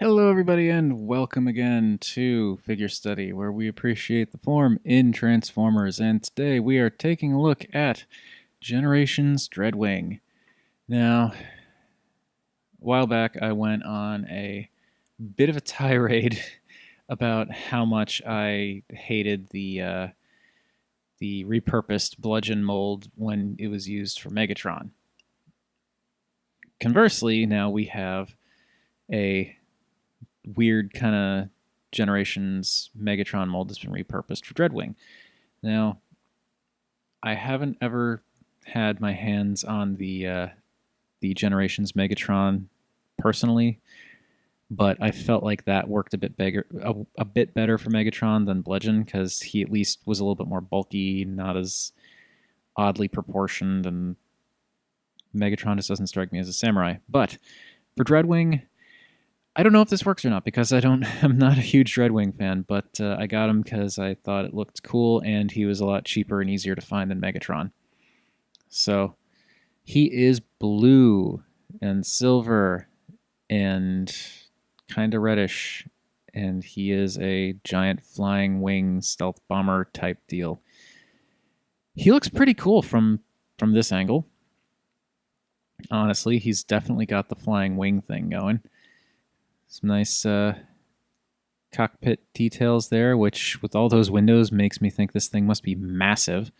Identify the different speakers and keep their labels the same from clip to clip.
Speaker 1: Hello, everybody, and welcome again to Figure Study, where we appreciate the form in Transformers. And today we are taking a look at Generations Dreadwing. Now, a while back, I went on a bit of a tirade about how much I hated the repurposed bludgeon mold when it was used for Megatron. Conversely, now we have a weird kind of Generations Megatron mold that's been repurposed for Dreadwing. Now, I haven't ever had my hands on the Generations Megatron personally, but I felt like that worked a bit better for Megatron than Bludgeon because he at least was a little bit more bulky, not as oddly proportioned, and Megatron just doesn't strike me as a samurai. But for Dreadwing, I don't know if this works or not because I'm not a huge Dreadwing fan, but I got him because I thought it looked cool and he was a lot cheaper and easier to find than Megatron. So he is blue and silver and kind of reddish, and he is a giant flying wing stealth bomber type deal. He looks pretty cool from this angle. Honestly, he's definitely got the flying wing thing going. Some nice cockpit details there, which with all those windows makes me think this thing must be massive.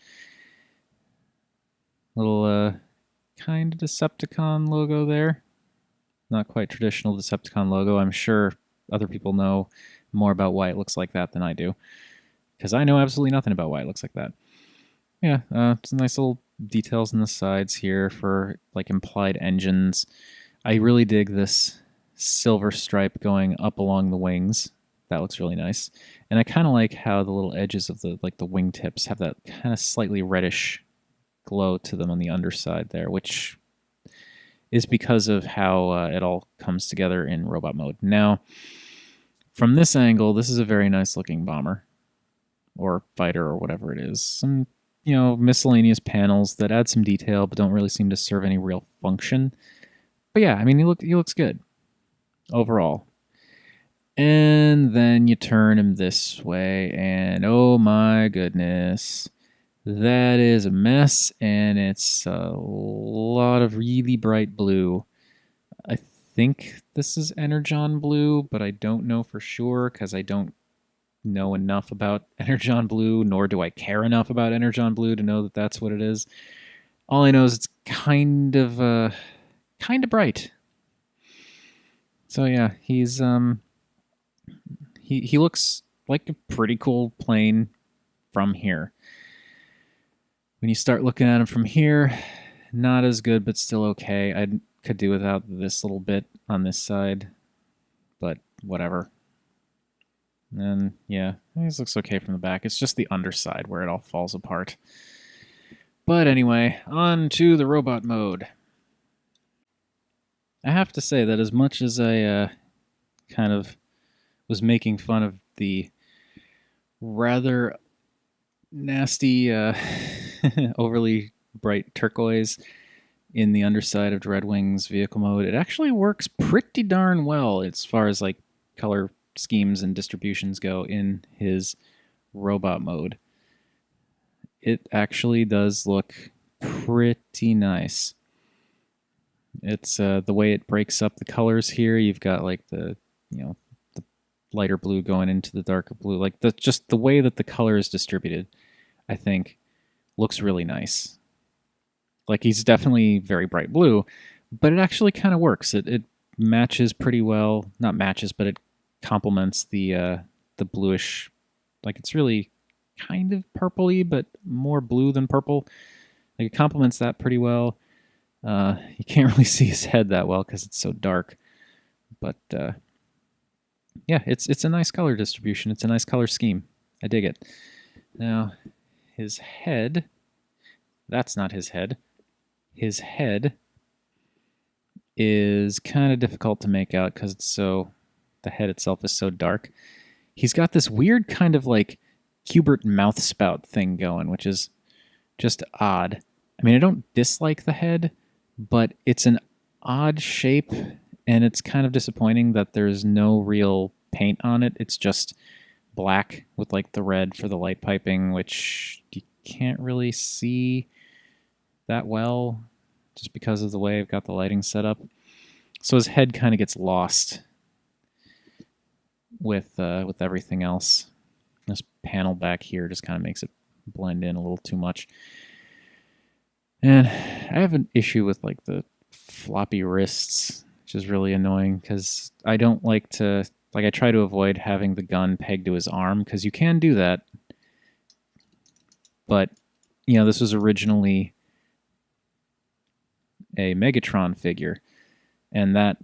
Speaker 1: Little kind of Decepticon logo there. Not quite traditional Decepticon logo. I'm sure other people know more about why it looks like that than I do, because I know absolutely nothing about why it looks like that. Yeah, some nice little details on the sides here for like implied engines. I really dig this silver stripe going up along the wings. That looks really nice. And I kind of like how the little edges of the wingtips have that kind of slightly reddish glow to them on the underside there, which is because of how it all comes together in robot mode. Now, from this angle, this is a very nice looking bomber or fighter or whatever it is. Some, miscellaneous panels that add some detail but don't really seem to serve any real function. But yeah, I mean, he looks good overall. And then you turn him this way, and oh my goodness, that is a mess, and it's a lot of really bright blue. I think this is Energon blue, but I don't know for sure because I don't know enough about Energon blue, nor do I care enough about Energon blue to know that that's what it is. All I know is it's kind of bright. So yeah, he's he looks like a pretty cool plane from here. When you start looking at him from here, not as good, but still okay. I could do without this little bit on this side, but whatever. And yeah, this looks okay from the back. It's just the underside where it all falls apart. But anyway, on to the robot mode. I have to say that as much as I kind of was making fun of the rather nasty, overly bright turquoise in the underside of Dreadwing's vehicle mode, it actually works pretty darn well as far as like color schemes and distributions go in his robot mode. It actually does look pretty nice. It's the way it breaks up the colors here. You've got like the the lighter blue going into the darker blue. Like just the way that the color is distributed, I think, looks really nice. Like he's definitely very bright blue, but it actually kind of works. It matches pretty well. Not matches, but it complements the bluish. Like it's really kind of purpley, but more blue than purple. Like it complements that pretty well. You can't really see his head that well because it's so dark, but yeah, it's a nice color distribution. It's a nice color scheme. I dig it. Now, his head, that's not his head. His head is kind of difficult to make out because the head itself is so dark. He's got this weird kind of like Cubert mouth spout thing going, which is just odd. I mean, I don't dislike the head, but it's an odd shape And it's kind of disappointing that there's no real paint on it. It's just black with like the red for the light piping, which you can't really see that well just because of the way I've got the lighting set up. So his head kind of gets lost with everything else. This panel back here just kind of makes it blend in a little too much. And I have an issue with like the floppy wrists, which is really annoying because I don't like to, like I try to avoid having the gun pegged to his arm because you can do that. But, you know, this was originally a Megatron figure, and that,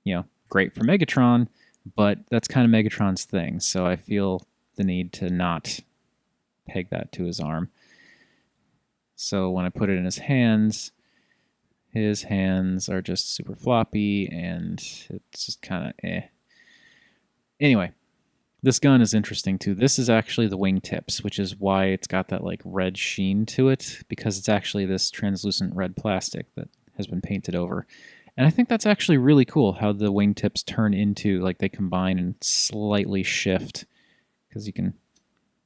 Speaker 1: you know, great for Megatron, but that's kind of Megatron's thing, so I feel the need to not peg that to his arm. So when I put it in his hands are just super floppy, and it's just kind of eh. Anyway, this gun is interesting too. This is actually the wingtips, which is why it's got that like red sheen to it, because it's actually this translucent red plastic that has been painted over. And I think that's actually really cool how the wingtips turn into, like they combine and slightly shift, because you can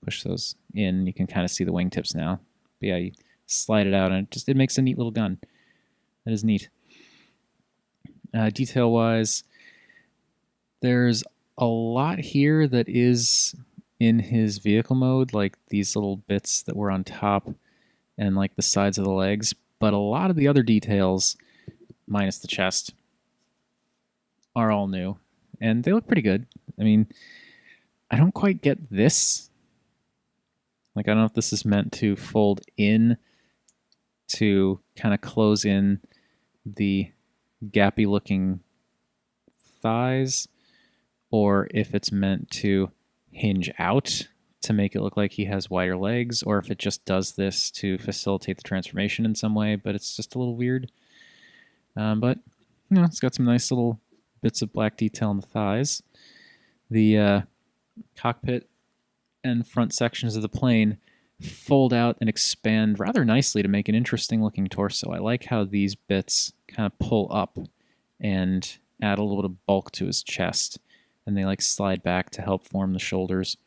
Speaker 1: push those in, you can kind of see the wingtips now. But yeah, you slide it out and it makes a neat little gun. That is neat. Detail-wise, there's a lot here that is in his vehicle mode, like these little bits that were on top and like the sides of the legs, but a lot of the other details, minus the chest, are all new, and they look pretty good. I mean, I don't quite get this. Like, I don't know if this is meant to fold in to kind of close in the gappy looking thighs, or if it's meant to hinge out to make it look like he has wider legs, or if it just does this to facilitate the transformation in some way, but it's just a little weird. But, you know, it's got some nice little bits of black detail on the thighs. The cockpit and front sections of the plane fold out and expand rather nicely to make an interesting looking torso. I like how these bits kind of pull up and add a little bit of bulk to his chest, and they like slide back to help form the shoulders.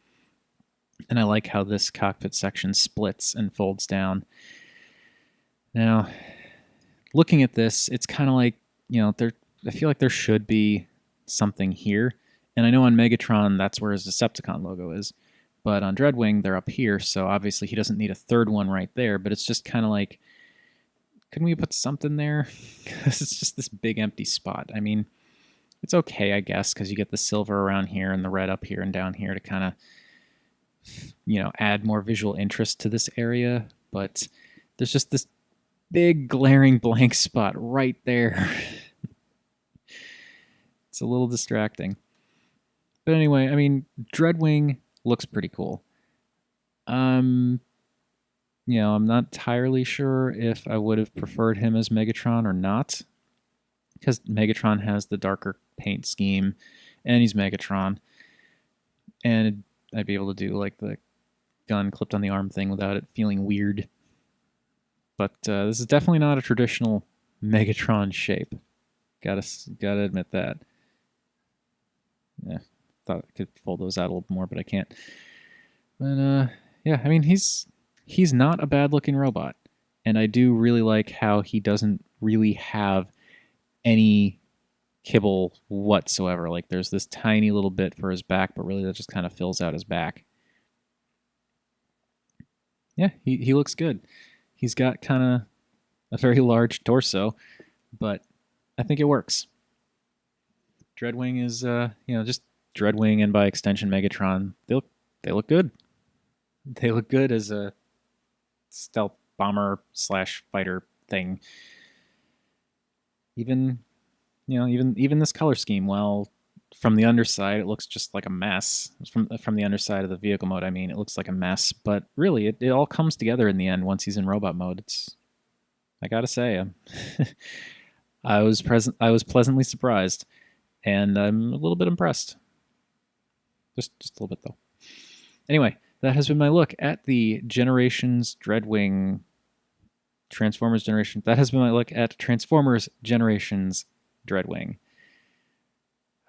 Speaker 1: And I like how this cockpit section splits and folds down. Now, looking at this, it's kind of like, you know, I feel like there should be something here. And I know on Megatron, that's where his Decepticon logo is. But on Dreadwing, they're up here, so obviously he doesn't need a third one right there, but it's just kind of like, couldn't we put something there? Because it's just this big empty spot. I mean, it's okay, I guess, because you get the silver around here and the red up here and down here to kind of, you know, add more visual interest to this area, but there's just this big glaring blank spot right there. It's a little distracting. But anyway, I mean, Dreadwing looks pretty cool. You know, I'm not entirely sure if I would have preferred him as Megatron or not, because Megatron has the darker paint scheme, and he's Megatron, and I'd be able to do like the gun clipped on the arm thing without it feeling weird. But this is definitely not a traditional Megatron shape. Gotta admit that. Yeah, thought I could fold those out a little more, but I can't. But yeah, I mean, he's not a bad looking robot, and I do really like how he doesn't really have any kibble whatsoever. Like, there's this tiny little bit for his back, but really that just kind of fills out his back. Yeah, he looks good. He's got kind of a very large torso, but I think it works. Dreadwing is, you know, just Dreadwing, and by extension Megatron. They look good. They look good as a stealth bomber / fighter thing. Even, you know, even this color scheme, well, from the underside it looks just like a mess. From the underside of the vehicle mode, I mean, it looks like a mess, but really it all comes together in the end once he's in robot mode. I gotta say, I was pleasantly surprised, and I'm a little bit impressed. Just a little bit though. Anyway, that has been my look at the Generations Dreadwing Transformers Generation. That has been my look at Transformers Generations Dreadwing.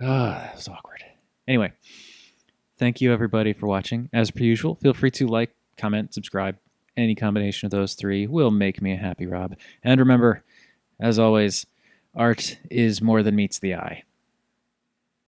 Speaker 1: Ah, that was awkward. Anyway, thank you everybody for watching. As per usual, feel free to like, comment, subscribe. Any combination of those three will make me a happy Rob. And remember, as always, art is more than meets the eye.